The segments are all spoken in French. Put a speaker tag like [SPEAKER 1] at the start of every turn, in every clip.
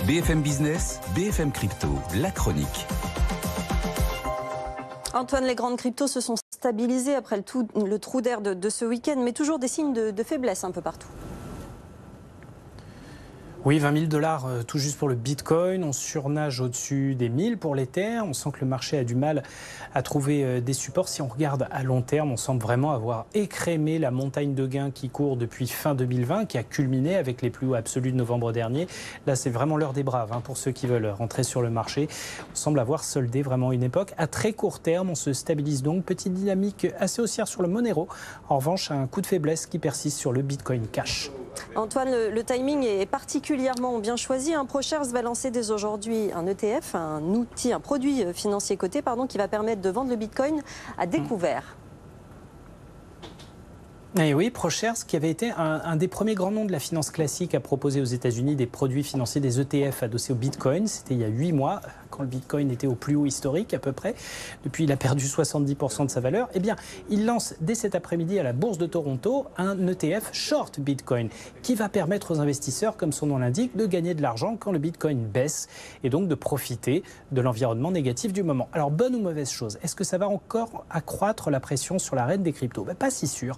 [SPEAKER 1] BFM Business, BFM Crypto, la chronique.
[SPEAKER 2] Antoine, les grandes cryptos se sont stabilisées après le trou d'air de ce week-end, mais toujours des signes de faiblesse un peu partout.
[SPEAKER 3] Oui, 20 000 $ tout juste pour le Bitcoin. On surnage au-dessus des 1000 pour l'Ether. On sent que le marché a du mal à trouver des supports. Si on regarde à long terme, on semble vraiment avoir écrémé la montagne de gains qui court depuis fin 2020, qui a culminé avec les plus hauts absolus de novembre dernier. Là, c'est vraiment l'heure des braves pour ceux qui veulent rentrer sur le marché. On semble avoir soldé vraiment une époque. À très court terme, on se stabilise donc. Petite dynamique assez haussière sur le Monero. En revanche, un coup de faiblesse qui persiste sur le Bitcoin Cash.
[SPEAKER 2] Antoine, le timing est particulièrement bien choisi. ProShares va lancer dès aujourd'hui un ETF, un produit financier coté, qui va permettre de vendre le Bitcoin à découvert.
[SPEAKER 3] Et oui, ProShares, qui avait été un des premiers grands noms de la finance classique à proposer aux États-Unis des produits financiers, des ETF adossés au Bitcoin. C'était il y a 8 mois, quand le Bitcoin était au plus haut historique à peu près. Depuis, il a perdu 70% de sa valeur. Eh bien, il lance dès cet après-midi à la Bourse de Toronto un ETF short Bitcoin qui va permettre aux investisseurs, comme son nom l'indique, de gagner de l'argent quand le Bitcoin baisse et donc de profiter de l'environnement négatif du moment. Alors, bonne ou mauvaise chose? Est-ce que ça va encore accroître la pression sur la reine des cryptos? Pas si sûr.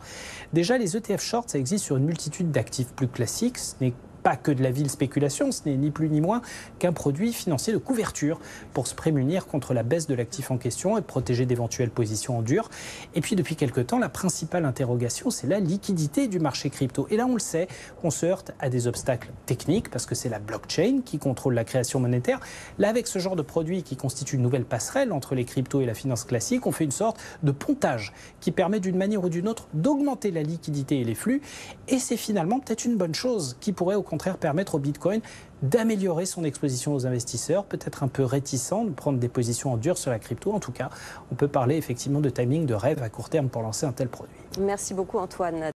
[SPEAKER 3] Déjà, les ETF short, ça existe sur une multitude d'actifs plus classiques. Ce n'est pas que de la ville spéculation, ce n'est ni plus ni moins qu'un produit financier de couverture pour se prémunir contre la baisse de l'actif en question et protéger d'éventuelles positions en dur. Et puis depuis quelque temps, la principale interrogation, c'est la liquidité du marché crypto. Et là, on le sait, on se heurte à des obstacles techniques parce que c'est la blockchain qui contrôle la création monétaire. Là, avec ce genre de produit qui constitue une nouvelle passerelle entre les cryptos et la finance classique, on fait une sorte de pontage qui permet d'une manière ou d'une autre d'augmenter la liquidité et les flux. Et c'est finalement peut-être une bonne chose qui pourrait au contraire permettre au Bitcoin d'améliorer son exposition aux investisseurs, peut-être un peu réticent de prendre des positions en dur sur la crypto. En tout cas, on peut parler effectivement de timing de rêve à court terme pour lancer un tel produit.
[SPEAKER 2] Merci beaucoup Antoine.